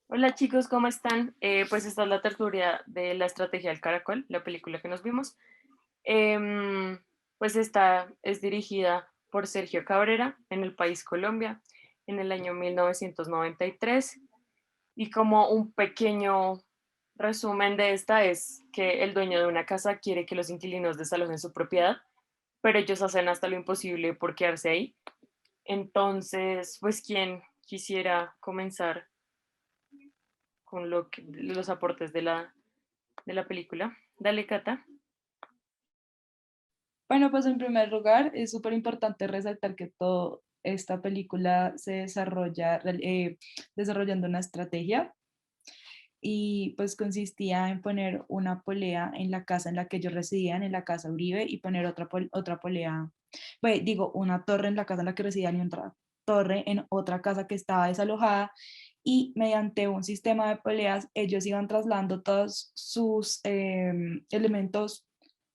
Hola chicos, ¿cómo están? Pues esta es la tertulia de la estrategia del caracol, la película que nos vimos. Em, pues esta es dirigida por Sergio Cabrera en el país Colombia en el año 1993 y como un pequeño resumen de esta es que el dueño de una casa quiere que los inquilinos desalojen su propiedad, pero ellos hacen hasta lo imposible por quedarse ahí. Entonces, pues, ¿quién quisiera comenzar con los aportes de la película? Dale, Cata. Bueno, pues en primer lugar es súper importante resaltar que toda esta película se desarrolla desarrollando una estrategia y pues consistía en poner una polea en la casa en la que ellos residían, en la casa Uribe, y poner otra polea, pues digo, una torre en la casa en la que residían y otra torre en otra casa que estaba desalojada y mediante un sistema de poleas ellos iban trasladando todos sus elementos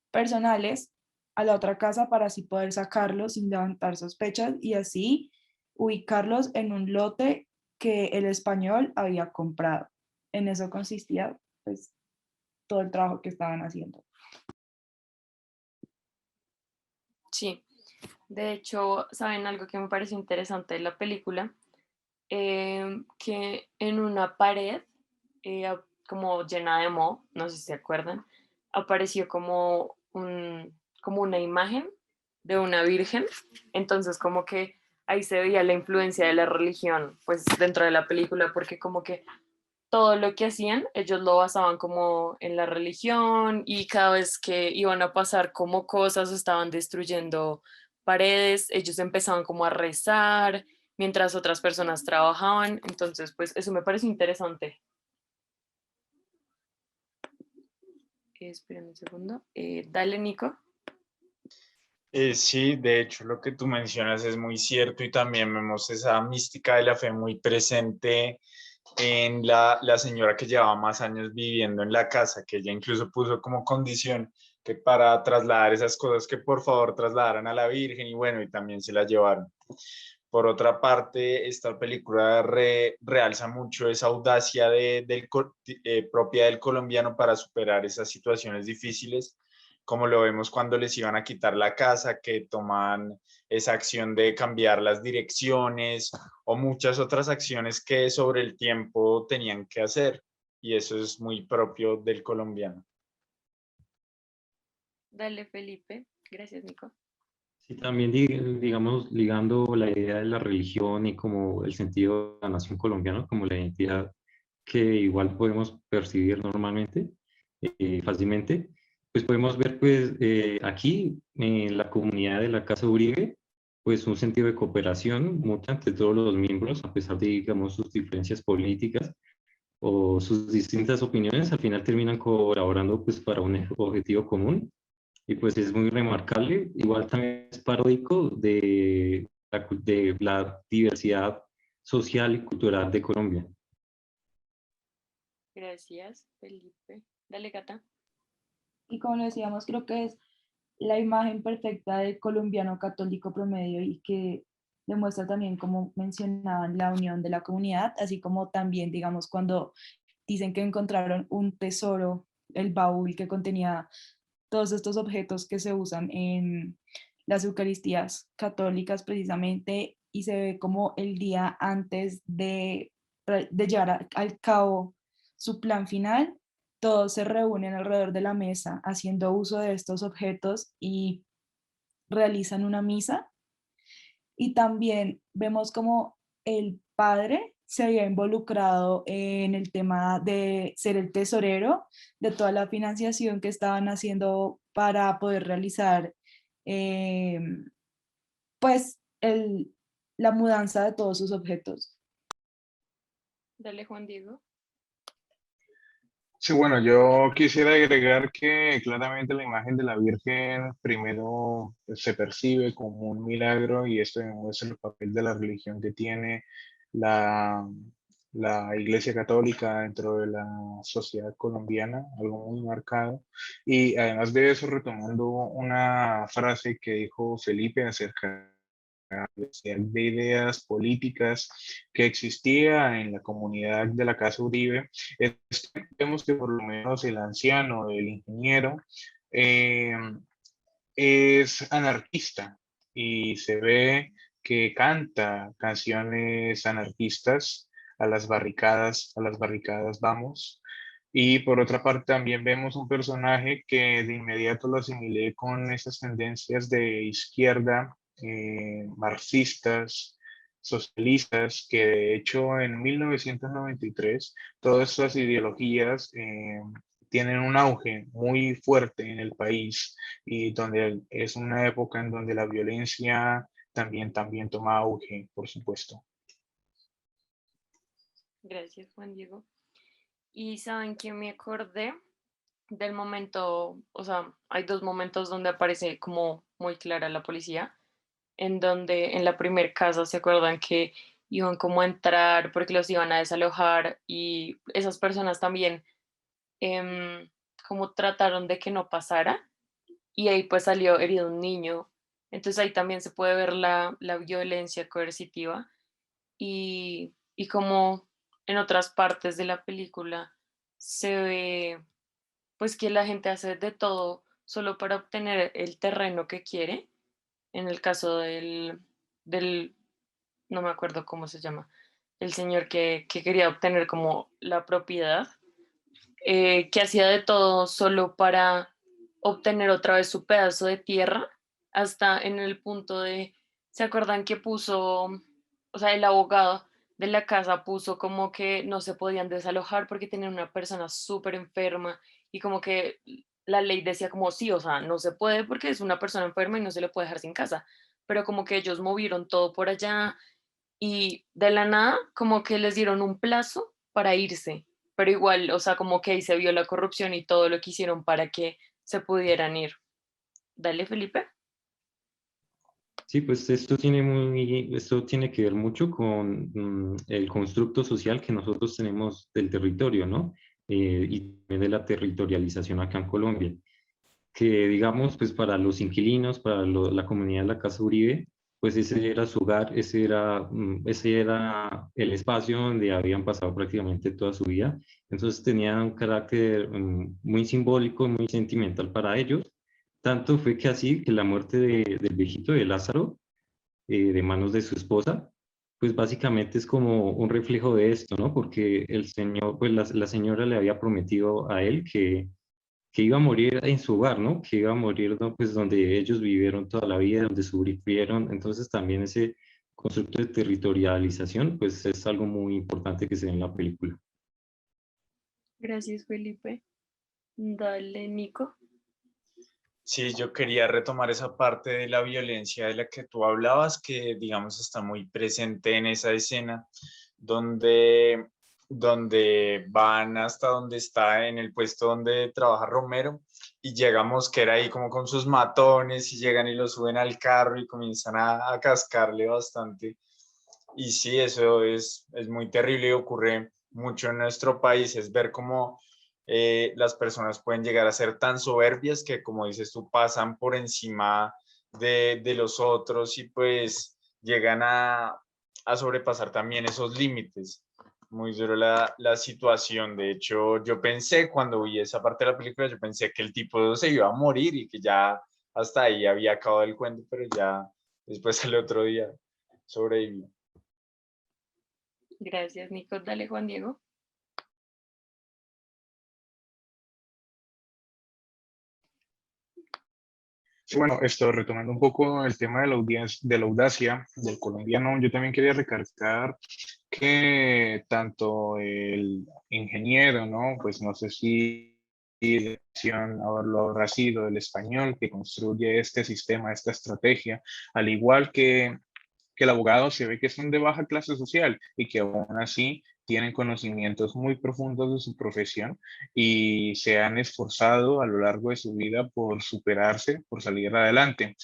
personales a la otra casa para así poder sacarlos sin levantar sospechas y así ubicarlos en un lote que el español había comprado. En eso consistía pues todo el trabajo que estaban haciendo. Sí, de hecho, ¿saben algo que me pareció interesante de la película? Que en una pared, como llena de moho, no sé si se acuerdan, apareció como una imagen de una virgen. Entonces, como que ahí se veía la influencia de la religión, pues dentro de la película, porque como que todo lo que hacían, ellos lo basaban como en la religión y cada vez que iban a pasar como cosas o estaban destruyendo paredes, ellos empezaban como a rezar mientras otras personas trabajaban. Entonces, pues eso me parece interesante. Esperen un segundo. Dale, Nico. Sí, de hecho lo que tú mencionas es muy cierto y también vemos esa mística de la fe muy presente en la señora que llevaba más años viviendo en la casa, que ella incluso puso como condición que para trasladar esas cosas que por favor trasladaran a la Virgen y bueno, y también se la llevaron. Por otra parte, esta película realza mucho esa audacia propia del colombiano para superar esas situaciones difíciles, como lo vemos cuando les iban a quitar la casa, que toman esa acción de cambiar las direcciones o muchas otras acciones que sobre el tiempo tenían que hacer. Y eso es muy propio del colombiano. Dale, Felipe. Gracias, Nico. Sí, también digamos, ligando la idea de la religión y como el sentido de la nación colombiana, como la identidad que igual podemos percibir normalmente, fácilmente, pues podemos ver pues aquí en la comunidad de la Casa Uribe, pues un sentido de cooperación mutua entre todos los miembros, a pesar de, digamos, sus diferencias políticas o sus distintas opiniones, al final terminan colaborando pues para un objetivo común y pues es muy remarcable. Igual también es paródico de la diversidad social y cultural de Colombia. Gracias, Felipe. Dale, Cata. Y como lo decíamos, creo que es la imagen perfecta del colombiano católico promedio y que demuestra también, como mencionaban, la unión de la comunidad, así como también, digamos, cuando dicen que encontraron un tesoro, el baúl que contenía todos estos objetos que se usan en las Eucaristías católicas precisamente y se ve como el día antes de llevar al cabo su plan final, todos se reúnen alrededor de la mesa haciendo uso de estos objetos y realizan una misa. Y también vemos como el padre se había involucrado en el tema de ser el tesorero de toda la financiación que estaban haciendo para poder realizar eh, pues la mudanza de todos sus objetos. Dale, Juan Diego. Sí, bueno, yo quisiera agregar que claramente la imagen de la Virgen primero se percibe como un milagro y esto demuestra el papel de la religión que tiene la, la Iglesia Católica dentro de la sociedad colombiana, algo muy marcado. Y además de eso, retomando una frase que dijo Felipe acerca diversidad de ideas políticas que existía en la comunidad de la Casa Uribe, es que vemos que por lo menos el anciano, el ingeniero, eh, es anarquista y se ve que canta canciones anarquistas: a las barricadas vamos. Y por otra parte también vemos un personaje que de inmediato lo asimilé con esas tendencias de izquierda, marxistas, socialistas, que de hecho en 1993 todas estas ideologías tienen un auge muy fuerte en el país, y donde es una época en donde la violencia también toma auge, por supuesto. Gracias, Juan Diego. Y saben que me acordé del momento, o sea, hay dos momentos donde aparece como muy clara la policía, en donde en la primer casa se acuerdan que iban como a entrar porque los iban a desalojar y esas personas también em, como trataron de que no pasara y ahí pues salió herido un niño. Entonces ahí también se puede ver la violencia coercitiva y como en otras partes de la película se ve pues que la gente hace de todo solo para obtener el terreno que quiere. En el caso del no me acuerdo cómo se llama, el señor que quería obtener como la propiedad, que hacía de todo solo para obtener otra vez su pedazo de tierra, hasta en el punto de, ¿se acuerdan que puso, o sea, el abogado de la casa puso como que no se podían desalojar porque tenían una persona súper enferma y como que la ley decía como sí, o sea, no se puede porque es una persona enferma y no se le puede dejar sin casa, pero como que ellos movieron todo por allá y de la nada como que les dieron un plazo para irse, pero igual, o sea, como que ahí se vio la corrupción y todo lo que hicieron para que se pudieran ir. Dale, Felipe. Sí, pues esto tiene que ver mucho con el constructo social que nosotros tenemos del territorio, ¿no? Y también de la territorialización acá en Colombia, que digamos, pues para los inquilinos, para la comunidad de la Casa Uribe, pues ese era su hogar, ese era el espacio donde habían pasado prácticamente toda su vida. Entonces tenía un carácter muy simbólico, muy sentimental para ellos. Tanto fue que así que la muerte del viejito de Lázaro, de manos de su esposa, pues básicamente es como un reflejo de esto, ¿no? Porque el señor, pues la señora le había prometido a él que iba a morir en su hogar, ¿no? Que iba a morir, ¿no? Pues donde ellos vivieron toda la vida, donde sufrieron. Entonces también ese concepto de territorialización, pues es algo muy importante que se ve en la película. Gracias, Felipe. Dale, Nico. Sí, yo quería retomar esa parte de la violencia de la que tú hablabas, que digamos está muy presente en esa escena, donde, donde van hasta donde está en el puesto donde trabaja Romero y llega Mosquera ahí como con sus matones y llegan y lo suben al carro y comienzan a cascarle bastante. Y sí, eso es muy terrible y ocurre mucho en nuestro país, es ver cómo las personas pueden llegar a ser tan soberbias que, como dices tú, pasan por encima de los otros y pues llegan a sobrepasar también esos límites. Muy duro la situación. De hecho, yo pensé cuando vi esa parte de la película, yo pensé que el tipo se iba a morir y que ya hasta ahí había acabado el cuento, pero ya después el otro día sobrevivió. Gracias, Nico. Dale, Juan Diego. Sí, bueno, esto retomando un poco el tema de la audacia del colombiano, yo también quería recalcar que tanto el ingeniero, ¿no? Pues no sé si lo habrá sido el español que construye este sistema, esta estrategia, al igual que el abogado, se ve que son de baja clase social y que aún así tienen conocimientos muy profundos de su profesión y se han esforzado a lo largo de su vida por superarse, por salir adelante.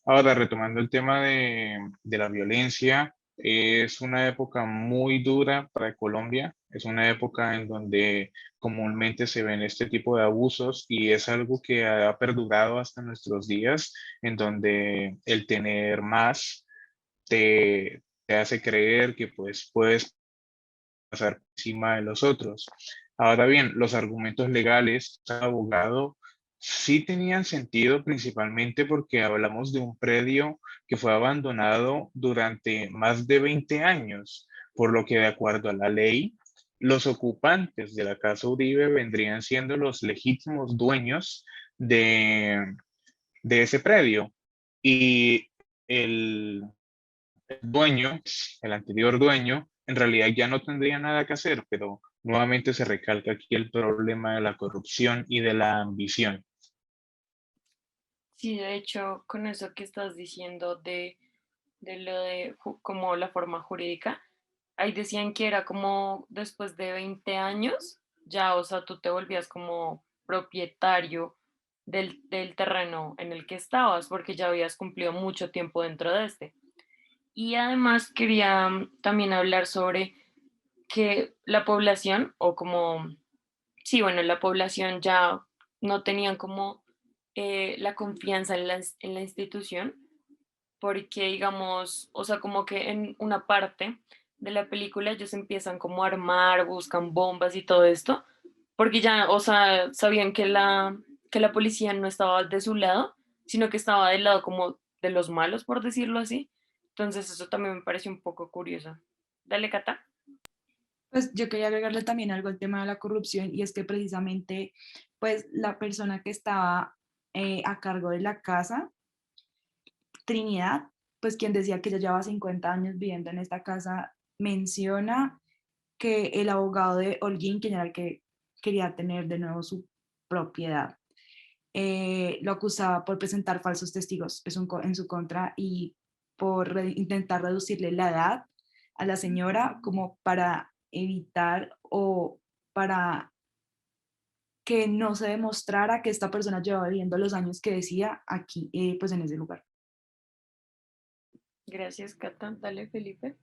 Ahora, retomando el tema de la violencia, es una época muy dura para Colombia, es una época en donde comúnmente se ven este tipo de abusos y es algo que ha perdurado hasta nuestros días, en donde el tener más te hace creer que pues puedes pasar por encima de los otros. Ahora bien, los argumentos legales del abogado sí tenían sentido principalmente porque hablamos de un predio que fue abandonado durante más de 20 años, por lo que de acuerdo a la ley, los ocupantes de la casa Uribe vendrían siendo los legítimos dueños de, de ese predio. Y el dueño, el anterior dueño, en realidad ya no tendría nada que hacer, pero nuevamente se recalca aquí el problema de la corrupción y de la ambición. Sí, de hecho, con eso que estás diciendo de lo de como la forma jurídica, ahí decían que era como después de 20 años, ya, o sea, tú te volvías como propietario del terreno en el que estabas, porque ya habías cumplido mucho tiempo dentro de este. Y además quería también hablar sobre que la población, o como, sí, bueno, la población ya no tenían como la confianza en la institución, porque digamos, o sea, como que en una parte de la película ellos empiezan como a armar, buscan bombas y todo esto, porque ya, o sea, sabían que la policía no estaba de su lado, sino que estaba del lado como de los malos, por decirlo así. Entonces eso también me pareció un poco curioso. Dale, Cata. Pues yo quería agregarle también algo al tema de la corrupción y es que precisamente pues la persona que estaba a cargo de la casa, Trinidad, pues quien decía que ya llevaba 50 años viviendo en esta casa, menciona que el abogado de Holguín, quien era el que quería tener de nuevo su propiedad, lo acusaba por presentar falsos testigos en su contra y por intentar reducirle la edad a la señora como para evitar o para que no se demostrara que esta persona llevaba viviendo los años que decía aquí, pues en ese lugar. Gracias, Cata. Dale, Felipe.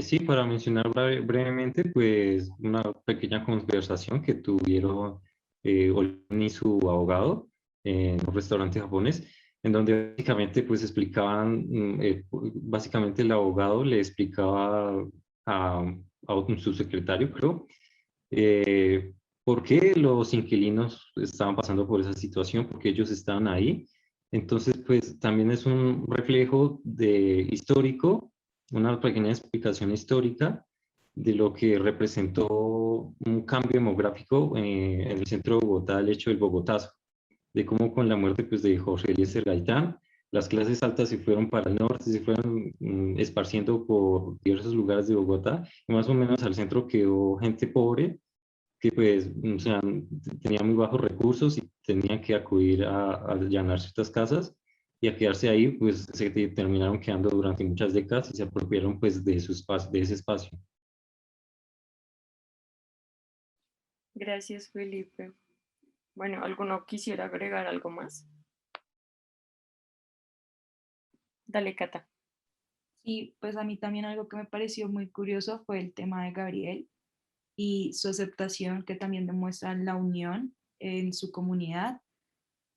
Sí, para mencionar brevemente, pues una pequeña conversación que tuvieron Olin y su abogado en un restaurante japonés, en donde básicamente pues explicaban, básicamente el abogado le explicaba a su secretario, creo, por qué los inquilinos estaban pasando por esa situación, porque ellos estaban ahí. Entonces, pues también es un reflejo de histórico, una pequeña explicación histórica de lo que representó un cambio demográfico en el centro de Bogotá, el hecho del Bogotazo, de cómo con la muerte pues, de Jorge Eliezer Gaitán, las clases altas se fueron para el norte, se fueron esparciendo por diversos lugares de Bogotá, y más o menos al centro quedó gente pobre que pues, o sea, tenía muy bajos recursos y tenían que acudir a allanar ciertas casas y a quedarse ahí, pues se terminaron quedando durante muchas décadas y se apropiaron pues de su espacio, de ese espacio. Gracias, Felipe. Bueno, ¿alguno quisiera agregar algo más? Dale, Cata. Y pues a mí también algo que me pareció muy curioso fue el tema de Gabriel y su aceptación que también demuestra la unión en su comunidad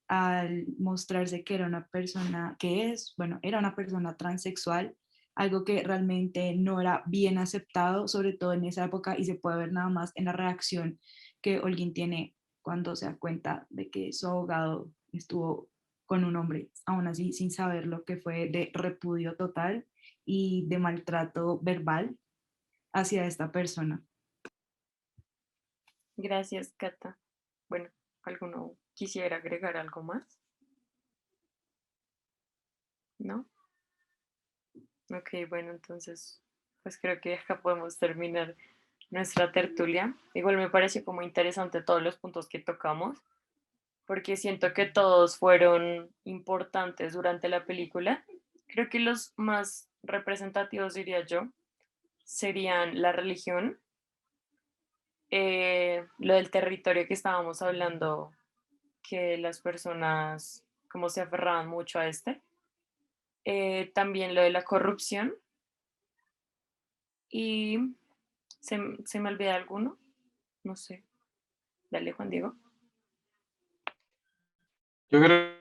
al mostrarse que era una persona, que es, bueno, era una persona transexual, algo que realmente no era bien aceptado, sobre todo en esa época, y se puede ver nada más en la reacción que Holguín tiene cuando se da cuenta de que su abogado estuvo con un hombre, aún así sin saber lo que fue de repudio total y de maltrato verbal hacia esta persona. Gracias, Cata. Bueno, ¿alguno quisiera agregar algo más? ¿No? Ok, bueno, entonces, pues creo que acá podemos terminar nuestra tertulia. Igual me pareció como interesante todos los puntos que tocamos, porque siento que todos fueron importantes durante la película. Creo que los más representativos, diría yo, serían la religión, lo del territorio que estábamos hablando, que las personas como se aferraban mucho a este, también lo de la corrupción y se me olvida alguno, no sé, dale Juan Diego. Yo creo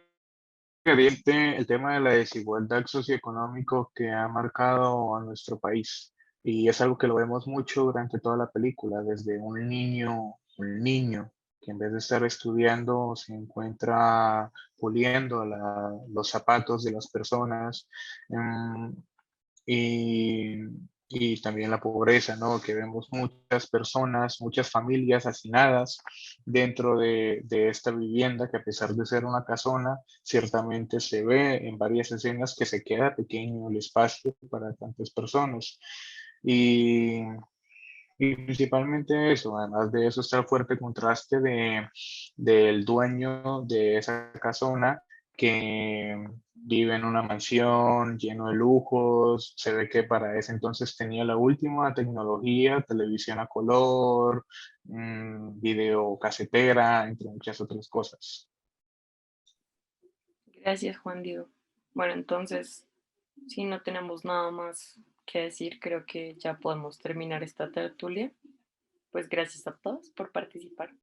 el tema de la desigualdad socioeconómica que ha marcado a nuestro país. Y es algo que lo vemos mucho durante toda la película, desde un niño que en vez de estar estudiando se encuentra puliendo los zapatos de las personas. Y, y también la pobreza, ¿no? Que vemos muchas personas, muchas familias hacinadas dentro de esta vivienda, que a pesar de ser una casona, ciertamente se ve en varias escenas que se queda pequeño el espacio para tantas personas. Y, y principalmente eso, además de eso está el fuerte contraste del dueño de esa casona que vive en una mansión lleno de lujos, se ve que para ese entonces tenía la última tecnología, televisión a color, videocasetera, entre muchas otras cosas. Gracias, Juan Diego. Bueno, entonces, si no tenemos nada más que decir, creo que ya podemos terminar esta tertulia. Pues gracias a todos por participar.